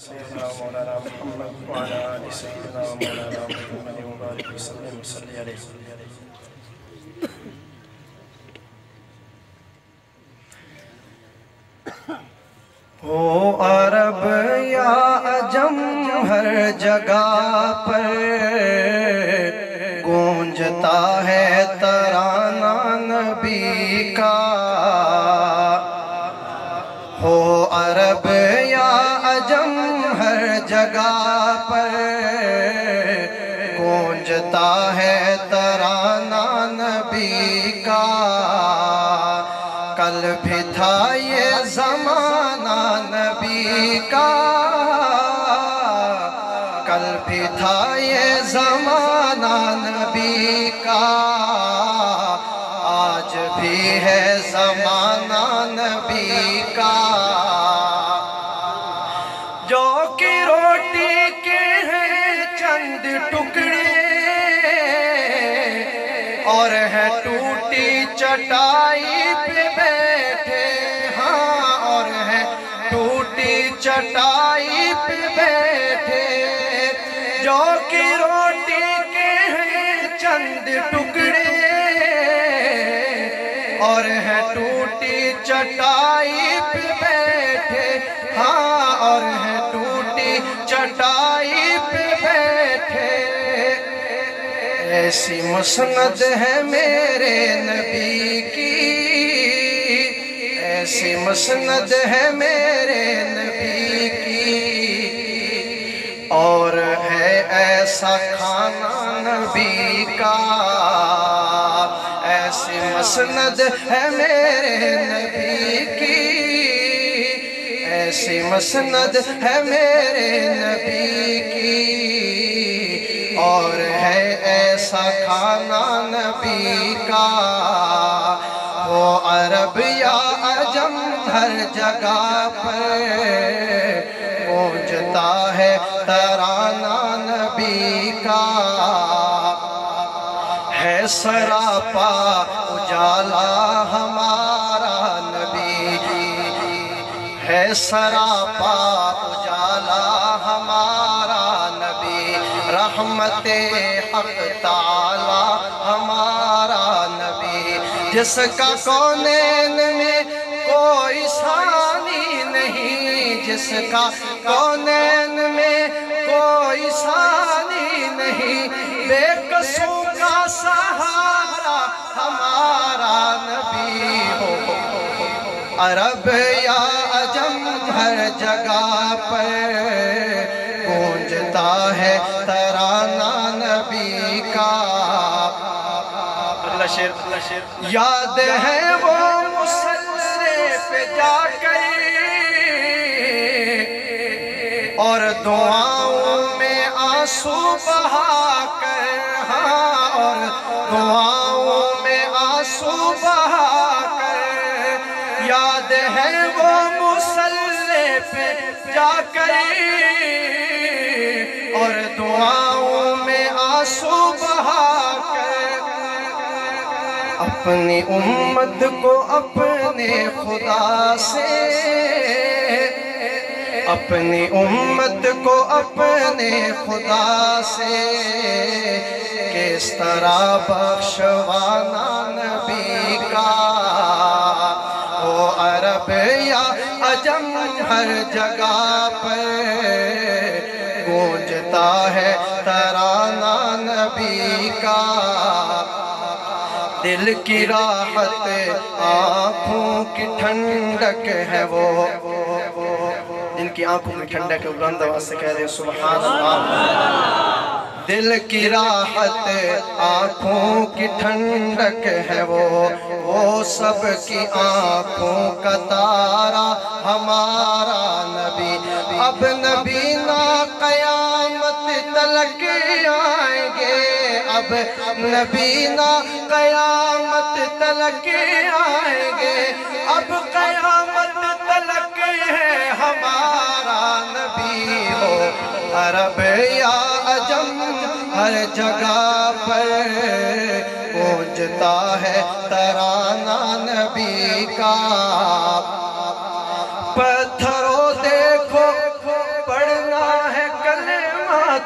سيدنا مولانا محمد وعلى آل سيدنا مولانا محمد وبارك وسلم وصلي عليه. ہو عرب یا عجم ہر جگہ پر گونجتا ہے ترانہ نبی کا. ہو عرب یا عجم ہر جگہ پر گونجتا ہے ترانہ نبی کا. کل بھی تھا یہ زمانہ نبی کا، کل بھی تھا یہ زمانہ نبی کا، آج بھی ہے زمانہ نبی کا. جو کہ روٹی کے ہیں چند ٹکڑے اور ہے ٹوٹی چٹائی پہ بیٹھے، ہاں اور ہے ٹوٹی چٹائی پہ بیٹھے. جو کہ روٹی کے ہیں چند ٹکڑے اور ہے ٹوٹی چٹائی پہ بیٹھے، ہاں اور ہے ٹوٹی چٹائی پہ بیٹھے. ایسی مسند ہے میرے نبی کی، ایسی مسند ہے میرے نبی کی، اور ہے ایسا کھانا نبی کا. ایسی مسند ہے میرے نبی کی، ایسی مسند ہے میرے نبی کی، اور ہے ایسا کھانا نبی کا. وہ عرب یا عجم ہر جگہ پر گونجتا ہے ترانہ نبی کا. ہے سراپا اجالا ہمارا نبی، ہے سراپا اجالا ہمارا نبی، رحمت حق تعالی ہمارا نبی، جس کا کونین میں کوئی ثانی نہیں، جس کا کونین میں کوئی ثانی نہیں، بے قصوں کا سہارا ہمارا نبی. ہو عرب یا عجم ہر جگہ پر گونجتا ہے ترانہ نبی کا. اگلا شعر. یاد ہے وہ مصلی پہ جا کر اور دعاؤں میں آنسو بہا کر، ہاں اور دعاؤں میں آنسو بہا کر. یاد ہے وہ مصلی پہ جا کر اور دعاؤں میں آنسو بہا کر، اپنی امت کو اپنے خدا سے، اپنی امت کو اپنے خدا سے کس طرح بخشوانا نبی کا. وہ عرب یا عجم ہر جگہ پر گونجتا ہے ترانہ نبی کا. دل کی راحت آنکھوں کی ٹھنڈک ہے وہ، دل کی آنکھوں کی ٹھنڈک ہے. بلند آواز سے کہہ دیں سبحان اللہ. دل کی راحت آنکھوں کی ٹھنڈک ہے وہ سب کی آنکھوں کا تارا ہمارا نبی. اب نبی نا قیامت تلک آئیں گے، اب نبی نا قیامت تلک آئیں گے، اب قیامت تلک ہے ہمارا نبی. ہو عرب یا عجم ہر جگہ پر گونجتا ہے ترانہ نبی کا. پتھروں دیکھو پڑھ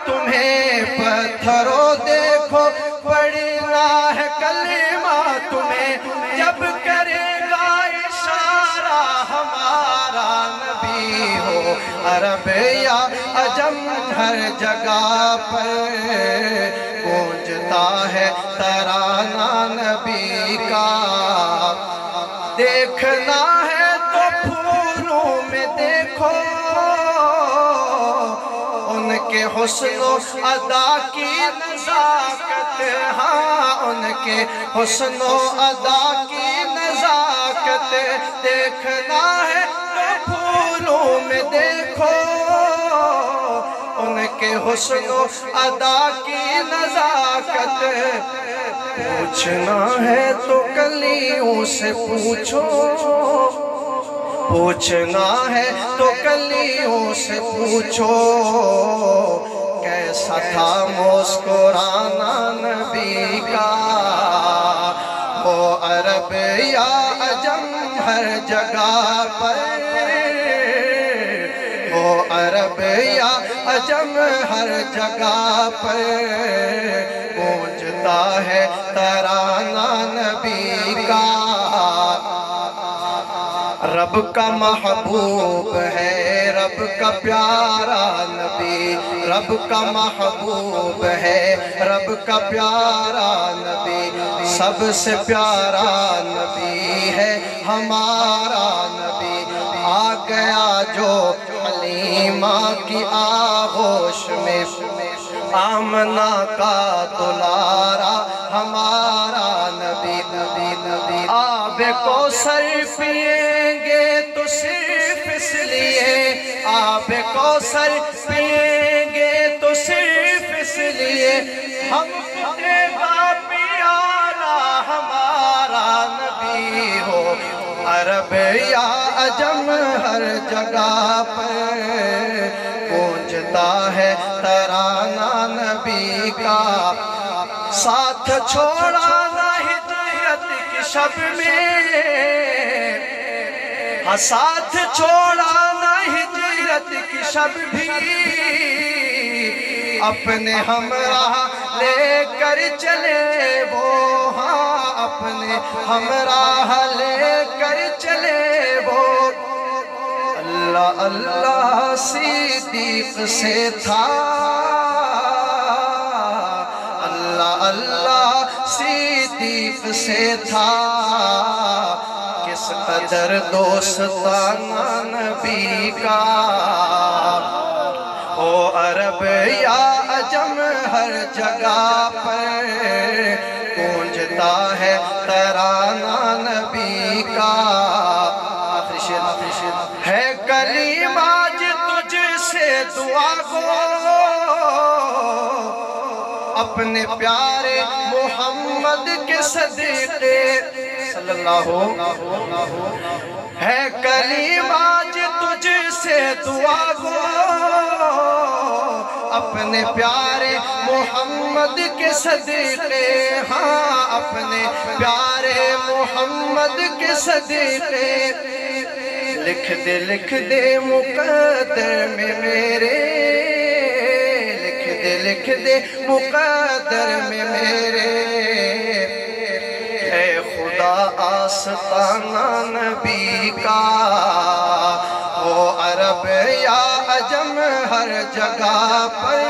تمہیں پتھروں دیکھو پڑھنا ہے کلمہ تمہیں جب کرے گا اشارہ ہمارا نبی ہو عرب یا عجم ہر جگہ پر گونجتا ہے ترانہ نبی کا دیکھنا ہے تو پھولوں میں دیکھو ان کے حسن و ادا کی نزاکت ہاں ان کے حسن و ادا کی نزاکت دیکھنا ہے تو پھولوں میں دیکھو ان کے حسن و ادا کی نزاکت پوچھنا ہے تو کلیوں سے پوچھو پوچھنا ہے تو کلیوں سے پوچھو کیسا تھا مسکرانا نبی کا وہ عرب یا عجم ہر جگہ پر وہ عرب یا عجم ہر جگہ پر گونجتا ہے ترانہ نبی کا رب کا محبوب ہے رب کا پیارا نبی رب کا محبوب ہے رب کا پیارا نبی سب سے پیارا نبی ہے ہمارا نبی آ گیا جو حلیمہ کی آغوش میں آمنہ کا دلارا ہمارا نبی نبی نبی آب کوثر پئیں گے تو صرف اس لیے آب کوثر پئیں گے تو صرف اس لیے ہم دے گا پیالہ ہمارا نبی ہو عرب یا عجم ہر جگہ پر گونجتا ہے ترانہ نبی کا ساتھ چھوڑا نہ ہجرت کی شب میں ہاں ساتھ چھوڑا نہ ہجرت کی شب بھی اپنے ہمراہ لے کر چلے وہ ہاں اپنے ہمراہ لے کر چلے وہ اللہ اللہ صدیق سے تھا اللہ اللہ صدیق سے تھا کس قدر دوستانہ نبی کا او عرب یا عجم ہر جگہ پر گونجتا ہے ترانہ نبی کا آخری شعر ہے کلیم آج تجھ سے دعا گو اپنے پیارے محمد کے صدیقے صلی اللہ ہے کلیم آج تجھ سے دعا گو اپنے پیارے محمد کے صدیقے ہاں اپنے پیارے محمد کے صدیقے لکھ دے مقدر میں میرے لکھ دے مقدر میں میرے اے خدا آستانہ نبی کا وہ عرب یا عجم ہر جگہ پر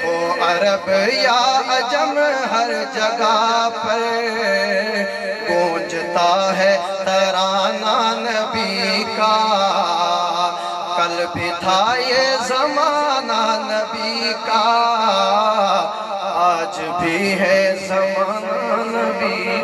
وہ عرب یا عجم ہر جگہ پر گونجتا ہے ترانہ نبی کا کل بھی تھا یہ زمانہ نبی کا آج بھی ہے زمانہ نبی